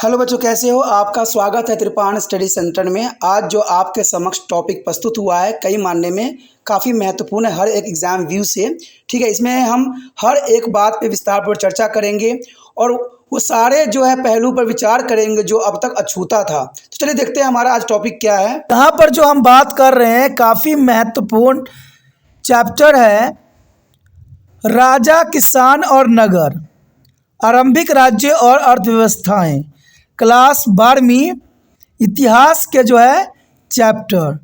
Hello बच्चों, कैसे हो? आपका स्वागत है त्रिपाण स्टडी सेंटर में। आज जो आपके समक्ष टॉपिक प्रस्तुत हुआ है कई मानने में काफ़ी महत्वपूर्ण है हर एक एग्ज़ाम व्यू से। ठीक है, इसमें हम हर एक बात पे विस्तारपूर्वक चर्चा करेंगे और वो सारे जो है पहलू पर विचार करेंगे जो अब तक अछूता था। तो चलिए देखते हैं हमारा आज टॉपिक क्या है। यहाँ पर जो हम बात कर रहे हैं काफ़ी महत्वपूर्ण चैप्टर है, राजा, किसान और नगर, आरंभिक राज्य और अर्थव्यवस्थाएं, क्लास 12वीं इतिहास के जो है चैप्टर।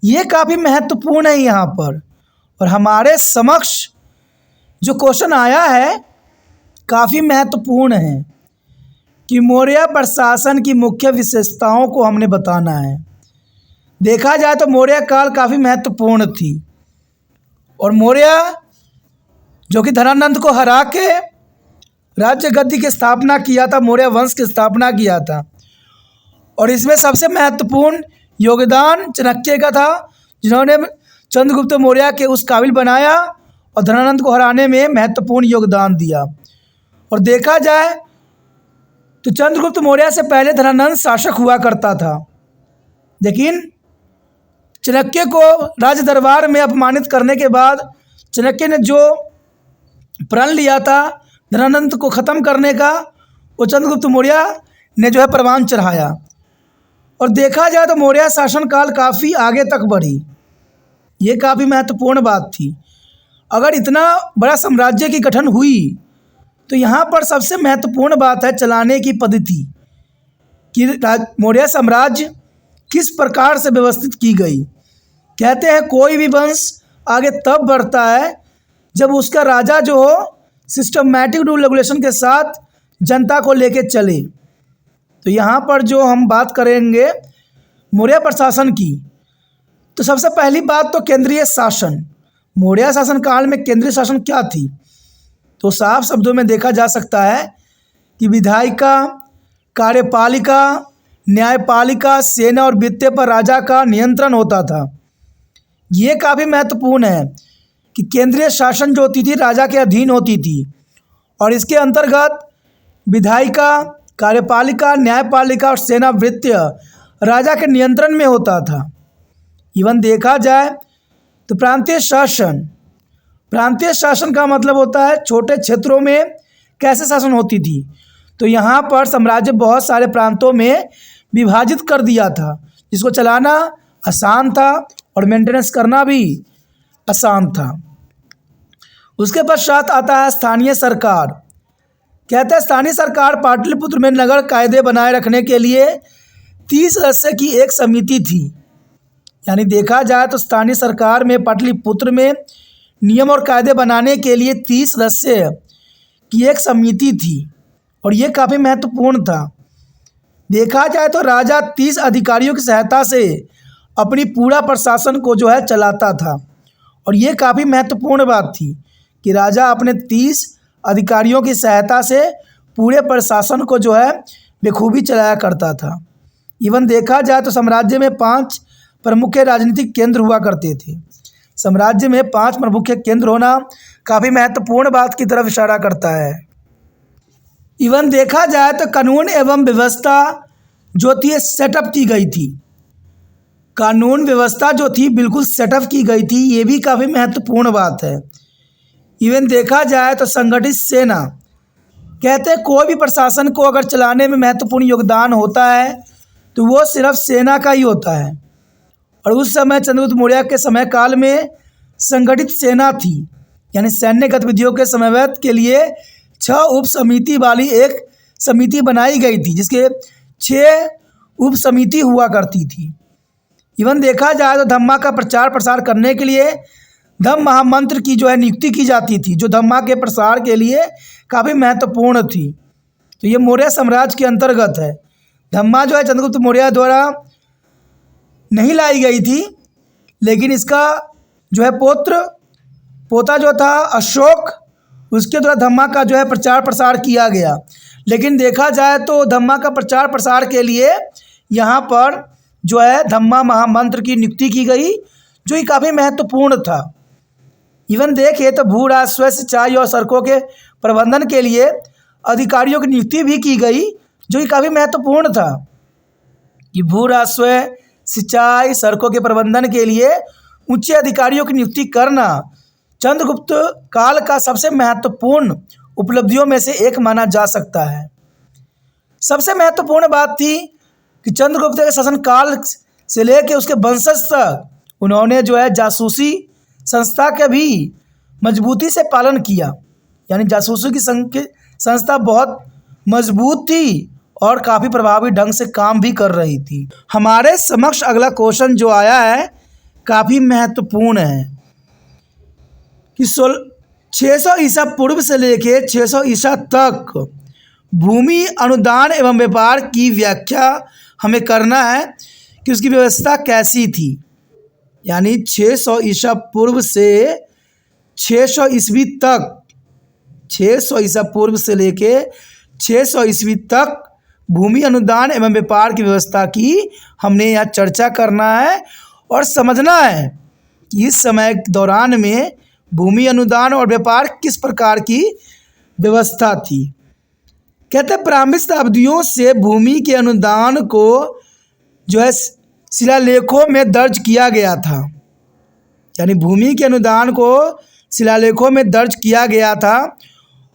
ये काफ़ी महत्वपूर्ण है यहाँ पर। और हमारे समक्ष जो क्वेश्चन आया है काफ़ी महत्वपूर्ण है कि मौर्य प्रशासन की मुख्य विशेषताओं को हमने बताना है। देखा जाए तो मौर्य काल काफ़ी महत्वपूर्ण थी और मौर्य जो कि धनानंद को हरा के राज्य गद्दी की स्थापना किया था, मौर्य वंश की स्थापना किया था। और इसमें सबसे महत्वपूर्ण योगदान चाणक्य का था, जिन्होंने चंद्रगुप्त मौर्य के उस काबिल बनाया और धनानंद को हराने में महत्वपूर्ण योगदान दिया। और देखा जाए तो चंद्रगुप्त मौर्य से पहले धनानंद शासक हुआ करता था, लेकिन चाणक्य को राज दरबार में अपमानित करने के बाद चाणक्य ने जो प्रण लिया था धनानंद को ख़त्म करने का, वो चंद्रगुप्त मौर्य ने जो है परवान चढ़ाया। और देखा जाए तो मौर्य शासनकाल काफ़ी आगे तक बढ़ी। ये काफ़ी महत्वपूर्ण बात थी। अगर इतना बड़ा साम्राज्य की गठन हुई तो यहाँ पर सबसे महत्वपूर्ण बात है चलाने की पद्धति कि मौर्य साम्राज्य किस प्रकार से व्यवस्थित की गई। कहते हैं कोई भी वंश आगे तब बढ़ता है जब उसका राजा जो हो सिस्टमैटिक रूल रेगुलेशन के साथ जनता को लेके चले। तो यहाँ पर जो हम बात करेंगे मौर्य प्रशासन की, तो सबसे पहली बात तो केंद्रीय शासन। मौर्य शासन काल में केंद्रीय शासन क्या थी? तो साफ शब्दों में देखा जा सकता है कि विधायिका, कार्यपालिका, न्यायपालिका, सेना और वित्त पर राजा का नियंत्रण होता था। ये काफ़ी महत्वपूर्ण है कि केंद्रीय शासन जो होती थी राजा के अधीन होती थी और इसके अंतर्गत विधायिका, कार्यपालिका, न्यायपालिका और सेना वृत्त राजा के नियंत्रण में होता था। इवन देखा जाए तो प्रांतीय शासन का मतलब होता है छोटे क्षेत्रों में कैसे शासन होती थी। तो यहाँ पर साम्राज्य बहुत सारे प्रांतों में विभाजित कर दिया था, जिसको चलाना आसान था और मेंटेनेंस करना भी आसान था। उसके पश्चात आता है स्थानीय सरकार। कहते हैं स्थानीय सरकार पाटलिपुत्र में नगर कायदे बनाए रखने के लिए 30 सदस्य की एक समिति थी। यानी देखा जाए तो स्थानीय सरकार में पाटलिपुत्र में नियम और कायदे बनाने के लिए 30 सदस्य की एक समिति थी और ये काफ़ी महत्वपूर्ण था। देखा जाए तो राजा 30 अधिकारियों की सहायता से अपनी पूरा प्रशासन को जो है चलाता था और ये काफ़ी महत्वपूर्ण बात थी कि राजा अपने 30 अधिकारियों की सहायता से पूरे प्रशासन को जो है बखूबी चलाया करता था। इवन देखा जाए तो साम्राज्य में 5 प्रमुख राजनीतिक केंद्र हुआ करते थे। साम्राज्य में 5 प्रमुख केंद्र होना काफ़ी महत्वपूर्ण बात की तरफ इशारा करता है। इवन देखा जाए तो कानून एवं व्यवस्था जो थी सेटअप की गई थी। कानून व्यवस्था जो थी बिल्कुल सेटअप की गई थी, ये भी काफ़ी महत्वपूर्ण बात है। इवन देखा जाए तो संगठित सेना। कहते हैं कोई भी प्रशासन को अगर चलाने में महत्वपूर्ण योगदान होता है तो वो सिर्फ सेना का ही होता है। और उस समय चंद्रगुप्त मौर्य के समय काल में संगठित सेना थी, यानी सैन्य गतिविधियों के समन्वय के लिए 6 उप समिति वाली एक समिति बनाई गई थी, जिसके 6 उप समिति हुआ करती थी। इवन देखा जाए तो धम्मा का प्रचार प्रसार करने के लिए धम्म महामंत्र की जो है नियुक्ति की जाती थी, जो धम्मा के प्रसार के लिए काफ़ी महत्वपूर्ण थी। तो ये मौर्य साम्राज्य के अंतर्गत है। धम्मा जो है चंद्रगुप्त मौर्य द्वारा नहीं लाई गई थी, लेकिन इसका जो है पोता जो था अशोक, उसके द्वारा धम्मा का जो है प्रचार प्रसार किया गया। लेकिन देखा जाए तो धम्मा का प्रचार प्रसार के लिए यहाँ पर जो है धम्मा महामंत्र की नियुक्ति की गई, जो कि काफ़ी महत्वपूर्ण था। इवन देखिए तो भू राजस्व, सिंचाई और सड़कों के प्रबंधन के लिए अधिकारियों की नियुक्ति भी की गई, जो कि काफ़ी महत्वपूर्ण था कि भू राजस्व, सिंचाई, सड़कों के प्रबंधन के लिए ऊंचे अधिकारियों की नियुक्ति करना चंद्रगुप्त काल का सबसे महत्वपूर्ण उपलब्धियों में से एक माना जा सकता है। सबसे महत्वपूर्ण बात थी कि चंद्रगुप्त के शासन काल से लेकर उसके वंशज तक उन्होंने जो है जासूसी संस्था का भी मजबूती से पालन किया। यानी जासूसी की संस्था बहुत मजबूत थी और काफ़ी प्रभावी ढंग से काम भी कर रही थी। हमारे समक्ष अगला क्वेश्चन जो आया है काफ़ी महत्वपूर्ण है कि 600 ईसा पूर्व से लेकर 600 ईसा तक भूमि अनुदान एवं व्यापार की व्याख्या हमें करना है कि उसकी व्यवस्था कैसी थी। यानी 600 ईसा पूर्व से 600 ईस्वी तक, 600 ईसा पूर्व से लेके 600 ईस्वी तक भूमि अनुदान एवं व्यापार की व्यवस्था की हमने यहाँ चर्चा करना है और समझना है कि इस समय के दौरान में भूमि अनुदान और व्यापार किस प्रकार की व्यवस्था थी। कहते हैं प्रारंभिक शताब्दियों से भूमि के अनुदान को जो है शिलालेखों में दर्ज किया गया था। यानी भूमि के अनुदान को शिलालेखों में दर्ज किया गया था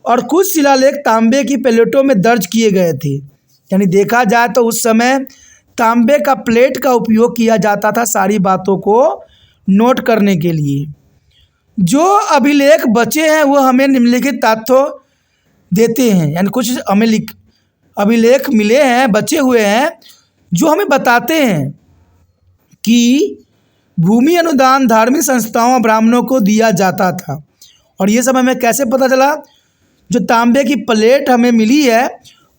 और कुछ शिलालेख तांबे की प्लेटों में दर्ज किए गए थे। यानी देखा जाए तो उस समय तांबे का प्लेट का उपयोग किया जाता था सारी बातों को नोट करने के लिए। जो अभिलेख बचे हैं वो हमें निम्नलिखित तथ्यों देते हैं। यानी कुछ हमें अभिलेख मिले हैं, बचे हुए हैं, जो हमें बताते हैं कि भूमि अनुदान धार्मिक संस्थाओं और ब्राह्मणों को दिया जाता था। और ये सब हमें कैसे पता चला? जो तांबे की प्लेट हमें मिली है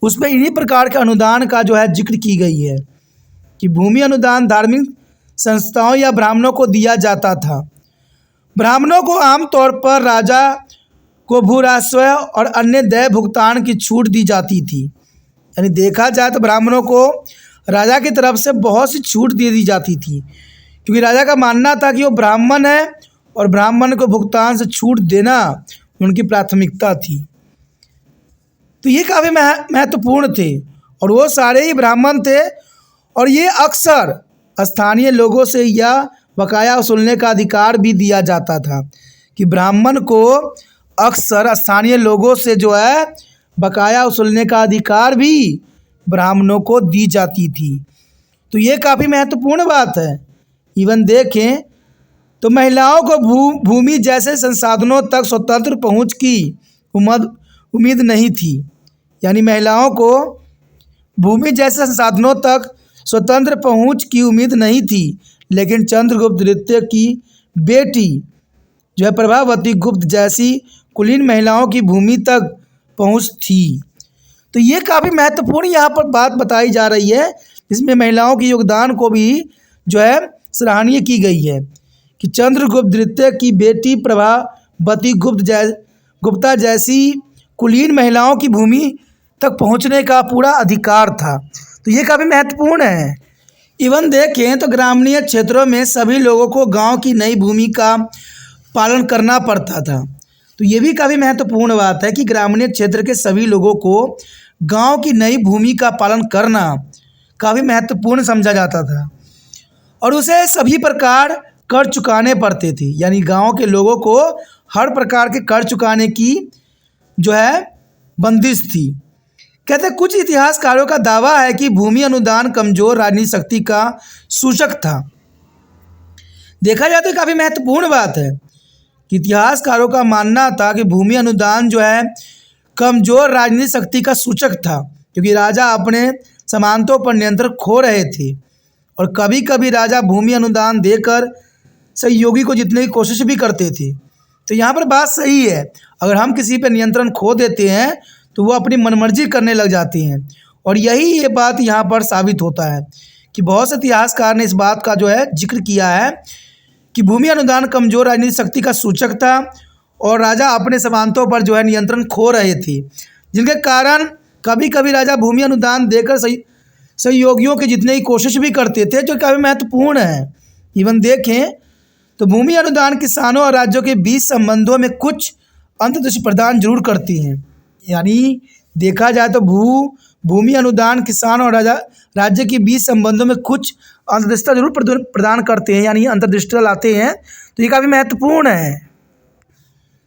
उसमें इन्हीं प्रकार के अनुदान का जो है जिक्र की गई है कि भूमि अनुदान धार्मिक संस्थाओं या ब्राह्मणों को दिया जाता था। ब्राह्मणों को आमतौर पर राजा को भू राजस्व और अन्य देय भुगतान की छूट दी जाती थी। यानी देखा जाए तो ब्राह्मणों को राजा की तरफ से बहुत सी छूट दे दी जाती थी, क्योंकि राजा का मानना था कि वो ब्राह्मण है और ब्राह्मण को भुगतान से छूट देना उनकी प्राथमिकता थी। तो ये काफ़ी महत्वपूर्ण थे और वो सारे ही ब्राह्मण थे और ये अक्सर स्थानीय लोगों से यह बकाया वसूलने का अधिकार भी दिया जाता था कि ब्राह्मण को अक्सर स्थानीय लोगों से जो है बकाया वसूलने का अधिकार भी ब्राह्मणों को दी जाती थी। तो ये काफ़ी महत्वपूर्ण बात है। इवन देखें तो महिलाओं को भूमि जैसे संसाधनों तक स्वतंत्र पहुंच की उम्मीद नहीं थी। यानी महिलाओं को भूमि जैसे संसाधनों तक स्वतंत्र पहुंच की उम्मीद नहीं थी, लेकिन चंद्रगुप्त द्वितीय की बेटी जो है प्रभावती गुप्त जैसी कुलीन महिलाओं की भूमि तक पहुंच थी। तो ये काफ़ी महत्वपूर्ण यहाँ पर बात बताई जा रही है, जिसमें महिलाओं के योगदान को भी जो है सराहनीय की गई है कि चंद्रगुप्त द्वितीय की बेटी प्रभावती गुप्ता जैसी कुलीन महिलाओं की भूमि तक पहुंचने का पूरा अधिकार था। तो ये काफ़ी महत्वपूर्ण है। इवन देखें तो ग्रामीण क्षेत्रों में सभी लोगों को गांव की नई भूमि का पालन करना पड़ता था। तो ये भी काफ़ी महत्वपूर्ण बात है कि ग्रामीण क्षेत्र के सभी लोगों को गांव की नई भूमि का पालन करना काफ़ी महत्वपूर्ण समझा जाता था और उसे सभी प्रकार कर चुकाने पड़ते थे। यानी गांव के लोगों को हर प्रकार के कर चुकाने की जो है बंदिश थी। कहते कुछ इतिहासकारों का दावा है कि भूमि अनुदान कमजोर राजनीतिक शक्ति का सूचक था। देखा जाए तो काफ़ी महत्वपूर्ण बात है कि इतिहासकारों का मानना था कि भूमि अनुदान जो है कमजोर राजनीतिक शक्ति का सूचक था, क्योंकि राजा अपने सामंतों पर नियंत्रण खो रहे थे और कभी कभी राजा भूमि अनुदान देकर सहयोगी को जीतने की कोशिश भी करते थे। तो यहाँ पर बात सही है, अगर हम किसी पर नियंत्रण खो देते हैं तो वो अपनी मनमर्जी करने लग जाते हैं। और यही ये बात यहाँ पर साबित होता है कि बहुत से इतिहासकार ने इस बात का जो है जिक्र किया है कि भूमि अनुदान कमजोर राजनीतिक शक्ति का सूचक था और राजा अपने सामंतों पर जो है नियंत्रण खो रहे थे, जिनके कारण कभी कभी राजा भूमि अनुदान देकर सहयोगियों के जीतने की कोशिश भी करते थे, जो काफ़ी महत्वपूर्ण है। इवन देखें तो भूमि अनुदान किसानों और राज्यों के बीच संबंधों में कुछ अंतर्दृष्टि प्रदान जरूर करती हैं। यानी देखा जाए तो भूमि अनुदान किसान और राज्य के बीच संबंधों में कुछ अंतर्दृष्टता जरूर प्रदान करते हैं, यानी अंतर्दृष्टता लाते हैं। तो ये काफ़ी महत्वपूर्ण है।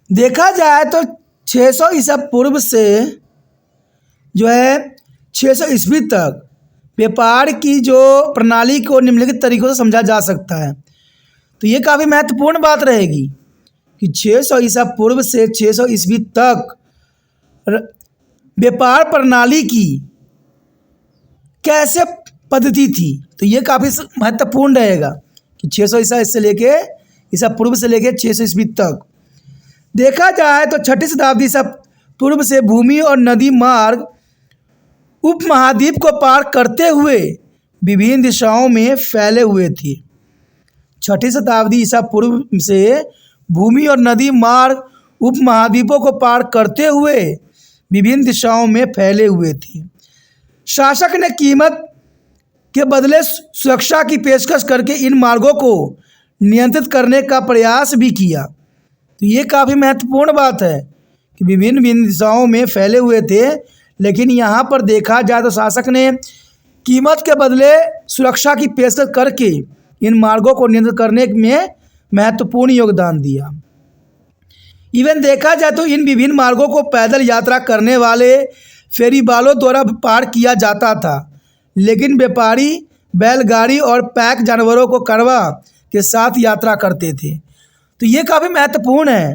देखा जाए तो 600 ईसा पूर्व से जो है 600 ईस्वी तक व्यापार की जो प्रणाली को निम्नलिखित तरीकों से समझा जा सकता है। तो ये काफ़ी महत्वपूर्ण बात रहेगी कि 600 ईसा पूर्व से 600 ईस्वी तक व्यापार प्रणाली की कैसे पद्धति थी। तो ये काफ़ी महत्वपूर्ण रहेगा कि 600 ईसा पूर्व से लेके 600 ईस्वी तक। देखा जाए तो 6ठी शताब्दी ईसा पूर्व से भूमि और नदी मार्ग उपमहाद्वीप को पार करते हुए विभिन्न दिशाओं में फैले हुए थे। 6ठी शताब्दी ईसा पूर्व से भूमि और नदी मार्ग उपमहाद्वीपों को पार करते हुए विभिन्न दिशाओं में फैले हुए थे। शासक ने कीमत के बदले सुरक्षा की पेशकश करके इन मार्गों को नियंत्रित करने का प्रयास भी किया। तो ये काफ़ी महत्वपूर्ण बात है कि विभिन्न दिशाओं में फैले हुए थे, लेकिन यहाँ पर देखा जाए तो शासक ने कीमत के बदले सुरक्षा की पेशकश करके इन मार्गों को नियंत्रित करने में महत्वपूर्ण योगदान दिया। इवन देखा जाए तो इन विभिन्न मार्गों को पैदल यात्रा करने वाले फेरीवालों द्वारा पार किया जाता था, लेकिन व्यापारी बैलगाड़ी और पैक जानवरों को करवा के साथ यात्रा करते थे। तो ये काफ़ी महत्वपूर्ण है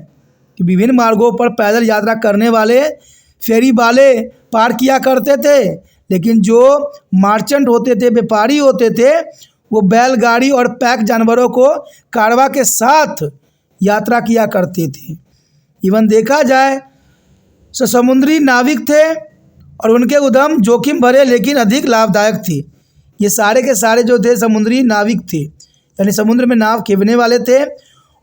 कि विभिन्न मार्गों पर पैदल यात्रा करने वाले फेरी वाले पार किया करते थे, लेकिन जो मार्चेंट होते थे, व्यापारी होते थे, वो बैलगाड़ी और पैक जानवरों को कारवा के साथ यात्रा किया करते थे। इवन देखा जाए तो समुद्री नाविक थे और उनके उद्यम जोखिम भरे लेकिन अधिक लाभदायक थे। ये सारे के सारे जो थे समुद्री नाविक थे, यानी समुद्र में नाव खेवने वाले थे,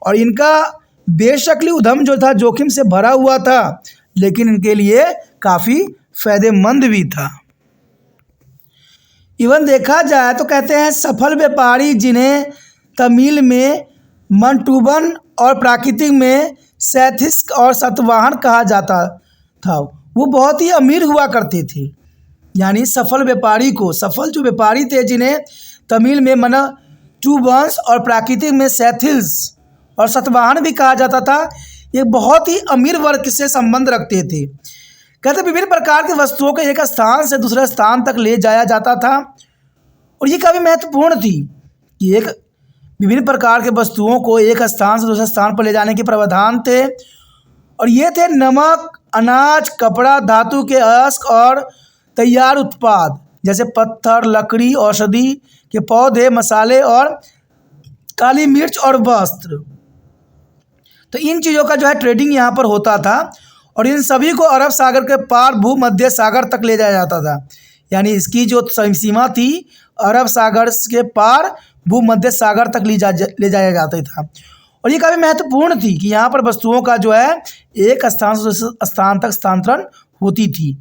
और इनका बेशक उद्यम जो था जोखिम से भरा हुआ था, लेकिन इनके लिए काफ़ी फायदेमंद भी था। इवन देखा जाए तो कहते हैं सफल व्यापारी जिन्हें तमिल में मंटूबन और प्राकृतिक में सैथिस्क और सतवाहन कहा जाता था, वो बहुत ही अमीर हुआ करते थे। यानी सफल व्यापारी को, सफल जो व्यापारी थे जिन्हें तमिल में मंटूबन्स और प्राकृतिक में सैथिल्स और सतवाहन भी कहा जाता था, ये बहुत ही अमीर वर्ग से संबंध रखते थे। कहते विभिन्न प्रकार की वस्तुओं को एक स्थान से दूसरे स्थान तक ले जाया जाता था, और ये काफ़ी महत्वपूर्ण थी कि एक विभिन्न प्रकार के वस्तुओं को एक स्थान से दूसरे स्थान पर ले जाने के प्रावधान थे। और ये थे नमक, अनाज, कपड़ा, धातु के अयस्क और तैयार उत्पाद जैसे पत्थर, लकड़ी, औषधि के पौधे, मसाले और काली मिर्च और वस्त्र। तो इन चीज़ों का जो है ट्रेडिंग यहाँ पर होता था, और इन सभी को अरब सागर के पार भूमध्य सागर तक ले जाया जाता था। यानी इसकी जो सीमा थी अरब सागर के पार भूमध्य सागर तक ले जाया जाता था। और ये काफ़ी महत्वपूर्ण थी कि यहाँ पर वस्तुओं का जो है एक स्थान से दूसरे स्थान तक स्थानांतरण होती थी।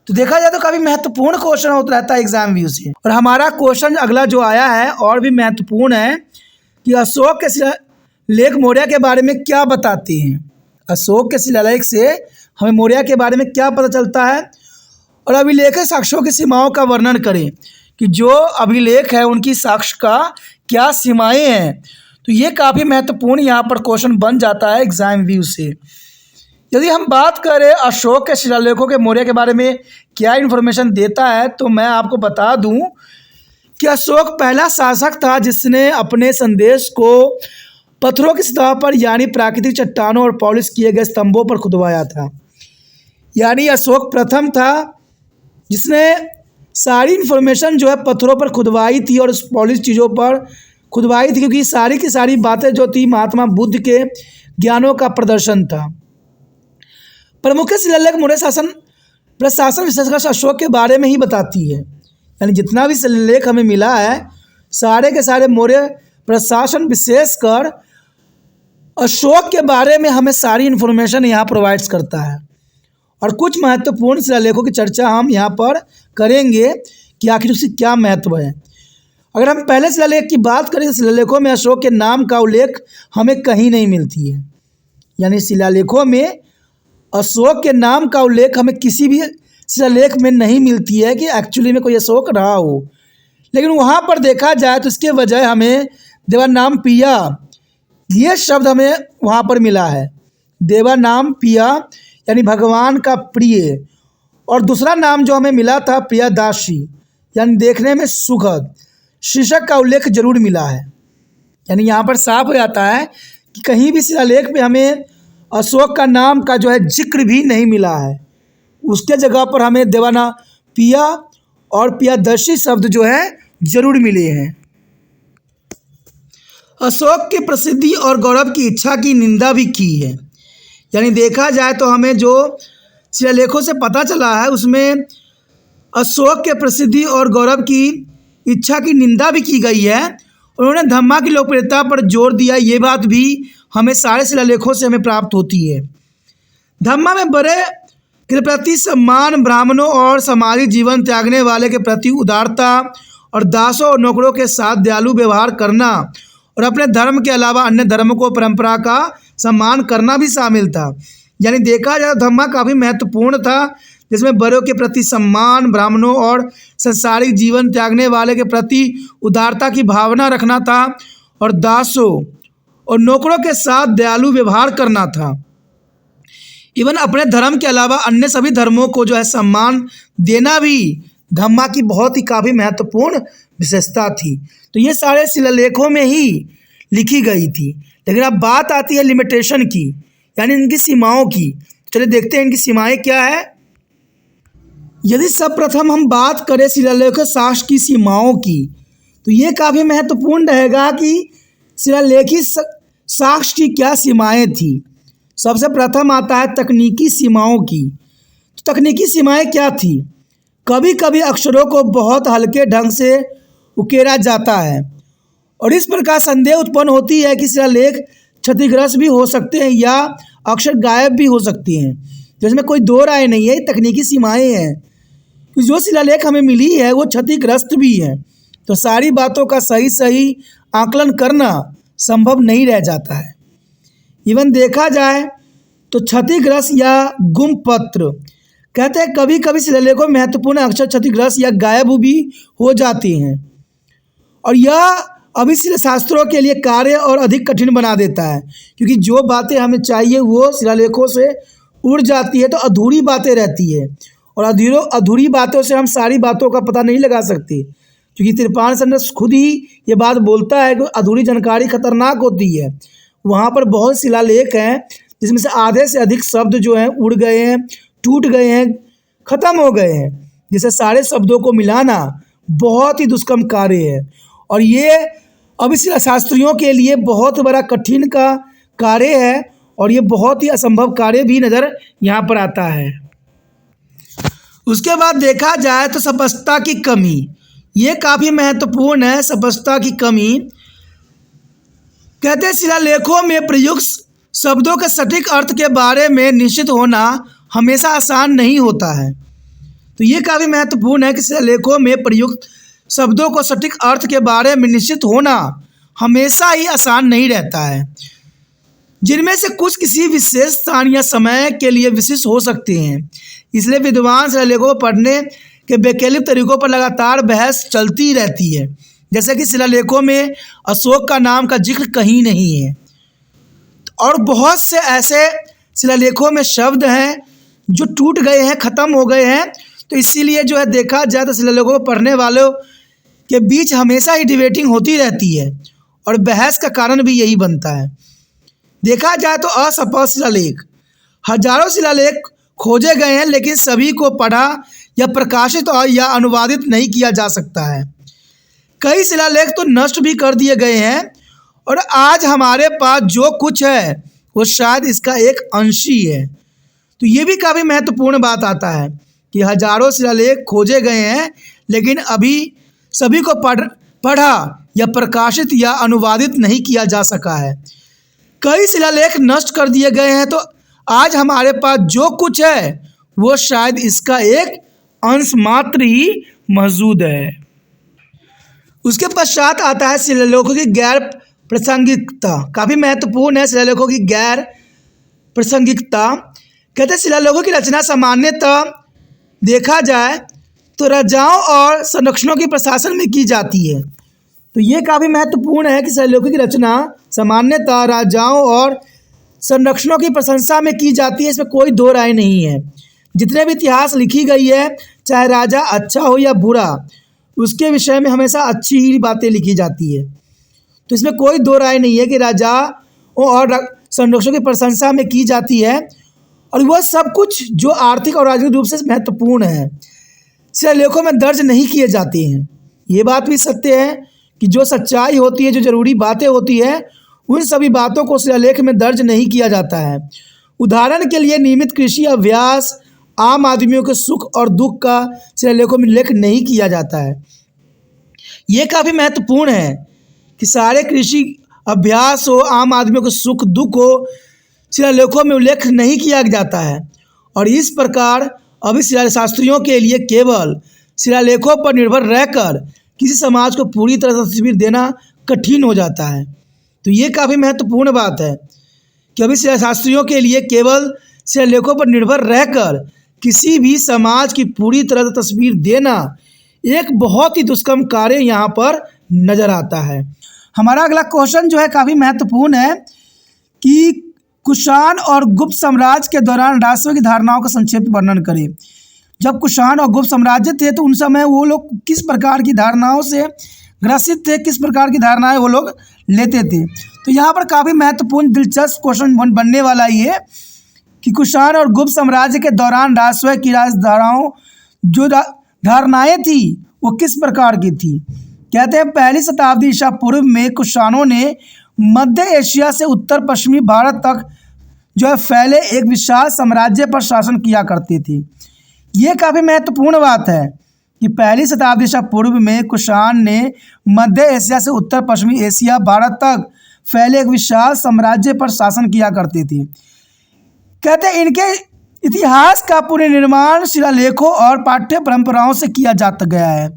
तो देखा जाए तो काफ़ी महत्वपूर्ण क्वेश्चन होता रहता है एग्जाम व्यू से। और हमारा क्वेश्चन अगला जो आया है और भी महत्वपूर्ण है कि अशोक के शिलालेख मौर्य के बारे में क्या बताते हैं। अशोक के शिलालेख से हमें मौर्य के बारे में क्या पता चलता है, और अभिलेख साक्ष्यों की सीमाओं का वर्णन करें कि जो अभिलेख है उनकी साक्ष्य का क्या सीमाएं हैं। तो ये काफ़ी महत्वपूर्ण यहाँ पर क्वेश्चन बन जाता है एग्जाम व्यू से। यदि हम बात करें अशोक के शिलालेखों के मौर्य के बारे में क्या इन्फॉर्मेशन देता है, तो मैं आपको बता दूं कि अशोक पहला शासक था जिसने अपने संदेश को पत्थरों की सतह पर यानी प्राकृतिक चट्टानों और पॉलिश किए गए स्तंभों पर खुदवाया था। यानी अशोक प्रथम था जिसने सारी इन्फॉर्मेशन जो है पत्थरों पर खुदवाई थी और उस पॉलिश चीज़ों पर खुदवाई थी, क्योंकि सारी की सारी बातें जो थी महात्मा बुद्ध के ज्ञानों का प्रदर्शन था। प्रमुख शिलालेख मौर्य शासन प्रशासन विशेषकर अशोक के बारे में ही बताती है। यानी जितना भी शिलालेख हमें मिला है सारे के सारे मौर्य प्रशासन विशेषकर अशोक के बारे में हमें सारी इन्फॉर्मेशन यहाँ प्रोवाइड्स करता है। और कुछ महत्वपूर्ण शिलालेखों की चर्चा हम यहाँ पर करेंगे कि आखिर उसकी क्या महत्व है। अगर हम पहले शिलालेख की बात करें तो शिलालेखों में अशोक के नाम का उल्लेख हमें कहीं नहीं मिलती है। यानी शिलालेखों में अशोक के नाम का उल्लेख हमें किसी भी शिलालेख में नहीं मिलती है कि एक्चुअली में कोई अशोक रहा हो। लेकिन वहाँ पर देखा जाए तो इसके बजाय हमें देवानाम पिया ये शब्द हमें वहाँ पर मिला है। देवानाम पिया यानी भगवान का प्रिय, और दूसरा नाम जो हमें मिला था प्रियदासी यानी देखने में सुखद, शीर्षक का उल्लेख जरूर मिला है। यानी यहाँ पर साफ हो जाता है कि कहीं भी शिलालेख में हमें अशोक का नाम का जो है जिक्र भी नहीं मिला है। उसके जगह पर हमें देवाना पिया और प्रियदर्शी शब्द जो है जरूर मिले हैं। अशोक की प्रसिद्धि और गौरव की इच्छा की निंदा भी की है। यानी देखा जाए तो हमें जो शिलालेखों से पता चला है उसमें अशोक के प्रसिद्धि और गौरव की इच्छा की निंदा भी की गई है। उन्होंने धम्मा की लोकप्रियता पर जोर दिया, ये बात भी हमें सारे शिलालेखों से हमें प्राप्त होती है। धम्मा में बड़े के प्रति सम्मान, ब्राह्मणों और सामाजिक जीवन त्यागने वाले के प्रति उदारता और दासों और नौकरों के साथ दयालु व्यवहार करना और अपने धर्म के अलावा अन्य धर्मों को परंपरा का सम्मान करना भी शामिल था। यानी देखा जाए तो धम्मा काफ़ी महत्वपूर्ण था, जिसमें बड़ों के प्रति सम्मान, ब्राह्मणों और संसारिक जीवन त्यागने वाले के प्रति उदारता की भावना रखना था और दासों और नौकरों के साथ दयालु व्यवहार करना था। इवन अपने धर्म के अलावा अन्य सभी धर्मों को जो है सम्मान देना भी धम्मा की बहुत ही काफ़ी महत्वपूर्ण विशेषता थी। तो ये सारे शिलालेखों में ही लिखी गई थी। लेकिन अब बात आती है लिमिटेशन की, यानी इनकी सीमाओं की। चलिए देखते हैं इनकी सीमाएं क्या है। यदि सर्वप्रथम हम बात करें शिलालेख साक्ष्य की सीमाओं की, तो ये काफ़ी महत्वपूर्ण रहेगा कि शिलालेखी साक्ष्य की क्या सीमाएं थी। सबसे प्रथम आता है तकनीकी सीमाओं की। तो तकनीकी सीमाएं क्या थी? कभी कभी अक्षरों को बहुत हल्के ढंग से उकेरा जाता है और इस प्रकार संदेह उत्पन्न होती है कि शिलालेख क्षतिग्रस्त भी हो सकते हैं या अक्षर गायब भी हो सकते हैं। जिसमें कोई दो राय नहीं है, तकनीकी सीमाएं हैं कि जो शिलालेख हमें मिली है वो क्षतिग्रस्त भी है। तो सारी बातों का सही आकलन करना संभव नहीं रह जाता है। इवन देखा जाए तो क्षतिग्रस्त या गुम पत्र कहते हैं कभी कभी शिलालेखों में महत्वपूर्ण अक्षर क्षतिग्रस्त या गायब भी हो जाते हैं और यह अभी शास्त्रों के लिए कार्य और अधिक कठिन बना देता है, क्योंकि जो बातें हमें चाहिए वो शिलालेखों से उड़ जाती है तो अधूरी बातें रहती है और अधूरी बातों से हम सारी बातों का पता नहीं लगा सकते, क्योंकि त्रिपाण संघ खुद ही ये बात बोलता है कि अधूरी जानकारी खतरनाक होती है। वहाँ पर बहुत शिलालेख हैं जिसमें से आधे से अधिक शब्द जो हैं उड़ गए हैं, टूट गए हैं, ख़त्म हो गए हैं, जिसे सारे शब्दों को मिलाना बहुत ही दुष्कर्म कार्य है और ये अभी शास्त्रियों के लिए बहुत बड़ा कठिन का कार्य है और ये बहुत ही असंभव कार्य भी नज़र यहाँ पर आता है। उसके बाद देखा जाए तो स्पष्टता की कमी, ये काफ़ी महत्वपूर्ण है। स्पष्टता की कमी कहते हैं शिलालेखों में प्रयुक्त शब्दों के सटीक अर्थ के बारे में निश्चित होना हमेशा आसान नहीं होता है। तो ये काफ़ी महत्वपूर्ण है कि शिलालेखों में प्रयुक्त शब्दों को सटीक अर्थ के बारे में निश्चित होना हमेशा ही आसान नहीं रहता है, जिनमें से कुछ किसी विशेष स्थान या समय के लिए विशिष्ट हो सकते हैं। इसलिए विद्वान शिलालेखों को पढ़ने के वैकल्पिक तरीकों पर लगातार बहस चलती रहती है। जैसे कि शिलालेखों में अशोक का नाम का जिक्र कहीं नहीं है और बहुत से ऐसे शिलालेखों में शब्द हैं जो टूट गए हैं, ख़त्म हो गए हैं। तो इसीलिए जो है देखा जाए तो शिलालेखों को पढ़ने वालों के बीच हमेशा ही डिबेटिंग होती रहती है और बहस का कारण भी यही बनता है। देखा जाए तो अस्पष्ट शिलालेख, हजारों शिलालेख खोजे गए हैं लेकिन सभी को पढ़ा या प्रकाशित और या अनुवादित नहीं किया जा सकता है। कई शिलालेख तो नष्ट भी कर दिए गए हैं और आज हमारे पास जो कुछ है वो शायद इसका एक अंश ही है। तो ये भी काफ़ी महत्वपूर्ण बात आता है कि हजारों शिलालेख खोजे गए हैं लेकिन अभी सभी को पढ़ा या प्रकाशित या अनुवादित नहीं किया जा सका है। कई शिलालेख नष्ट कर दिए गए हैं तो आज हमारे पास जो कुछ है वो शायद इसका एक अंश मात्र ही मौजूद है। उसके पश्चात आता है शिलालेखों की गैर प्रासंगिकता। काफ़ी महत्वपूर्ण है शिलालेखों की गैर प्रासंगिकता। कहते हैं शिलालेखों की रचना सामान्यतः देखा जाए तो राजाओं और संरक्षणों के प्रशासन में की जाती है। तो ये काफ़ी महत्वपूर्ण है कि शिलालेखों की रचना सामान्यतः राजाओं और संरक्षणों की प्रशंसा में की जाती है, इसमें कोई दो राय नहीं है। जितने भी इतिहास लिखी गई है, चाहे राजा अच्छा हो या बुरा, उसके विषय में हमेशा अच्छी ही बातें लिखी जाती है। तो इसमें कोई दो राय नहीं है कि राजाओं और संरक्षणों की प्रशंसा में की जाती है, और वह सब कुछ जो आर्थिक और राजनीतिक रूप से महत्वपूर्ण है शिलालेखों में दर्ज नहीं किए जाते हैं। ये बात भी सत्य है कि जो सच्चाई होती है, जो ज़रूरी बातें होती है, उन सभी बातों को शिलालेख में दर्ज नहीं किया जाता है। उदाहरण के लिए नियमित कृषि अभ्यास, आम आदमियों के सुख और दुख का शिलालेखों में उल्लेख नहीं किया जाता है। ये काफ़ी महत्वपूर्ण है कि सारे कृषि अभ्यास हो, आम आदमियों के सुख दुख हो, शिलालेखों में उल्लेख नहीं किया जाता है। और इस प्रकार अभी शिलाशास्त्रियों के लिए केवल शिलालेखों पर निर्भर रहकर किसी समाज को पूरी तरह से तस्वीर देना कठिन हो जाता है। तो ये काफ़ी महत्वपूर्ण बात है कि अभी शिलाशास्त्रियों के लिए केवल शिलालेखों पर निर्भर रहकर किसी भी समाज की पूरी तरह से तस्वीर देना एक बहुत ही दुष्कर्म कार्य यहाँ पर नज़र आता है। हमारा अगला क्वेश्चन जो है काफ़ी महत्वपूर्ण है कि कुषाण और गुप्त साम्राज्य के दौरान राजस्व की धारणाओं का संक्षेप वर्णन करें। जब कुषाण और गुप्त साम्राज्य थे तो उन समय वो लोग किस प्रकार की धारणाओं से ग्रसित थे, किस प्रकार की धारणाएं वो लोग लेते थे। तो यहाँ पर काफ़ी महत्वपूर्ण दिलचस्प क्वेश्चन बनने वाला ये कि कुषाण और गुप्त साम्राज्य के दौरान राजस्व की राजधाराओं जो धारणाएँ थी वो किस प्रकार की थी। कहते हैं पहली शताब्दी ईसा पूर्व में कुषाणों ने मध्य एशिया से उत्तर पश्चिमी भारत तक जो है फैले एक विशाल साम्राज्य पर शासन किया करते थे। ये काफ़ी महत्वपूर्ण बात है कि पहली शताब्दी ईसा पूर्व में कुषाण ने मध्य एशिया से उत्तर पश्चिमी एशिया भारत तक फैले एक विशाल साम्राज्य पर शासन किया करते थे। कहते हैं इनके इतिहास का पुनर्निर्माण शिलालेखों और पाठ्य परंपराओं से किया जाता गया है।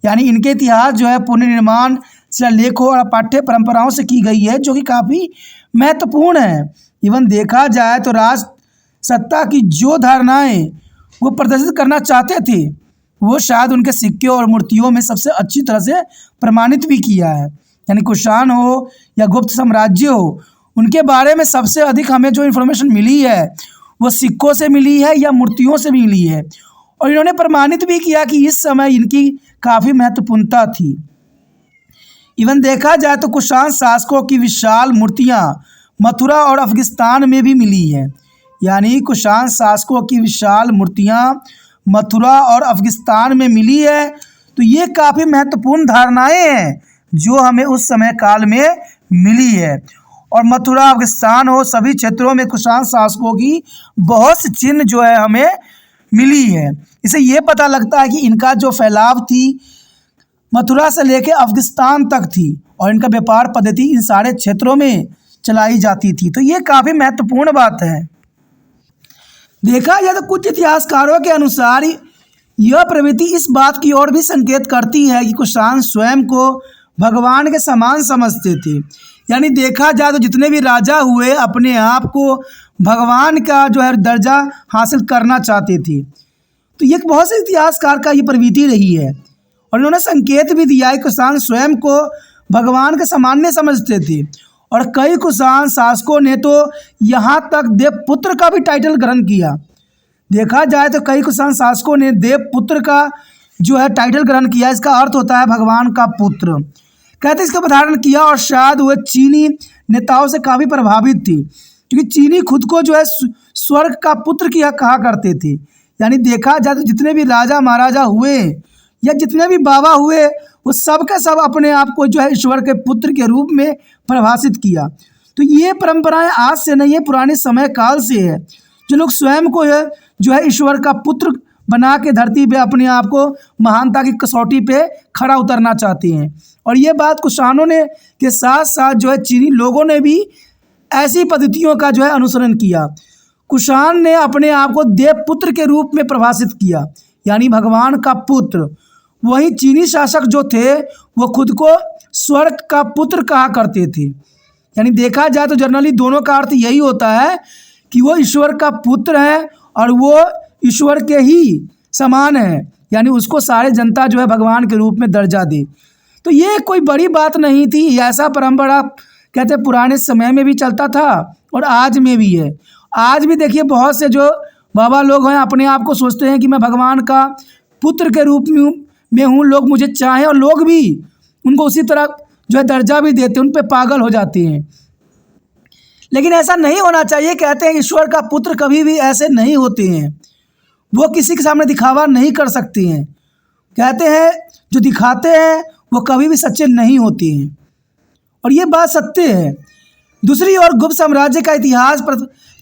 यानी इनके इतिहास जो है पुनर्निर्माण शिलालेखों और पाठ्य परंपराओं से की गई है, जो कि काफ़ी महत्वपूर्ण है। इवन देखा जाए तो राज सत्ता की जो धारणाएं वो प्रदर्शित करना चाहते थे वो शायद उनके सिक्के और मूर्तियों में सबसे अच्छी तरह से प्रमाणित भी किया है। यानी कुषाण हो या गुप्त साम्राज्य हो, उनके बारे में सबसे अधिक हमें जो इन्फॉर्मेशन मिली है वो सिक्कों से मिली है या मूर्तियों से मिली है, और इन्होंने प्रमाणित भी किया कि इस समय इनकी काफ़ी महत्वपूर्णता थी। इवन देखा जाए तो कुषाण शासकों की विशाल मूर्तियाँ मथुरा और अफगानिस्तान में भी मिली हैं। यानी कुषाण शासकों की विशाल मूर्तियाँ मथुरा और अफगानिस्तान में मिली है। तो ये काफ़ी महत्वपूर्ण धारणाएं हैं जो हमें उस समय काल में मिली है। और मथुरा अफगानिस्तान हो, सभी क्षेत्रों में कुषाण शासकों की बहुत सी चिन्ह जो है हमें मिली है। इससे ये पता लगता है कि इनका जो फैलाव थी मथुरा से लेकर अफगानिस्तान तक थी, और इनका व्यापार पद्धति इन सारे क्षेत्रों में चलाई जाती थी। तो ये काफ़ी महत्वपूर्ण बात है। देखा जाए तो कुछ इतिहासकारों के अनुसार यह प्रवृत्ति इस बात की ओर भी संकेत करती है कि कुषाण स्वयं को भगवान के समान समझते थे। यानी देखा जाए तो जितने भी राजा हुए अपने आप को भगवान का जो है दर्जा हासिल करना चाहते थे। तो ये बहुत से इतिहासकार का ये प्रवृत्ति रही है, और इन्होंने संकेत भी दिया है कि कुषाण स्वयं को भगवान के समान समझते थे। और कई कुषाण शासकों ने तो यहाँ तक देवपुत्र का भी टाइटल ग्रहण किया। देखा जाए तो कई कुषाण शासकों ने देवपुत्र का जो है टाइटल ग्रहण किया। इसका अर्थ होता है भगवान का पुत्र। कहते इसका धारण किया, और शायद वह चीनी नेताओं से काफ़ी प्रभावित थे, क्योंकि चीनी खुद को जो है स्वर्ग का पुत्र किया कहा करते थे। यानी देखा जाए तो जितने भी राजा महाराजा हुए या जितने भी बाबा हुए वो सब के सब अपने आप को जो है ईश्वर के पुत्र के रूप में परिभाषित किया। तो ये परंपराएं आज से नहीं है, पुराने समय काल से है। जो लोग स्वयं को जो है ईश्वर का पुत्र बना के धरती पे अपने आप को महानता की कसौटी पे खड़ा उतरना चाहते हैं। और ये बात कुषाणों ने के साथ साथ जो है चीनी लोगों ने भी ऐसी पद्धतियों का जो है अनुसरण किया। कुषाण ने अपने आप को देवपुत्र के रूप में परिभाषित किया, यानी भगवान का पुत्र। वहीं चीनी शासक जो थे वो खुद को स्वर्ग का पुत्र कहा करते थे। यानी देखा जाए तो जनरली दोनों का अर्थ यही होता है कि वो ईश्वर का पुत्र है और वो ईश्वर के ही समान है, यानी उसको सारे जनता जो है भगवान के रूप में दर्जा दे। तो ये कोई बड़ी बात नहीं थी, ऐसा परंपरा कहते हैं पुराने समय में भी चलता था और आज में भी है। आज भी देखिए बहुत से जो बाबा लोग हैं अपने आप को सोचते हैं कि मैं भगवान का पुत्र के रूप में हूँ, लोग मुझे चाहें, और लोग भी उनको उसी तरह जो है दर्जा भी देते हैं, उन पे पागल हो जाते हैं। लेकिन ऐसा नहीं होना चाहिए। कहते हैं ईश्वर का पुत्र कभी भी ऐसे नहीं होते हैं, वो किसी के सामने दिखावा नहीं कर सकते हैं। कहते हैं जो दिखाते हैं वो कभी भी सच्चे नहीं होते हैं, और ये बात सत्य है। दूसरी ओर गुप्त साम्राज्य का इतिहास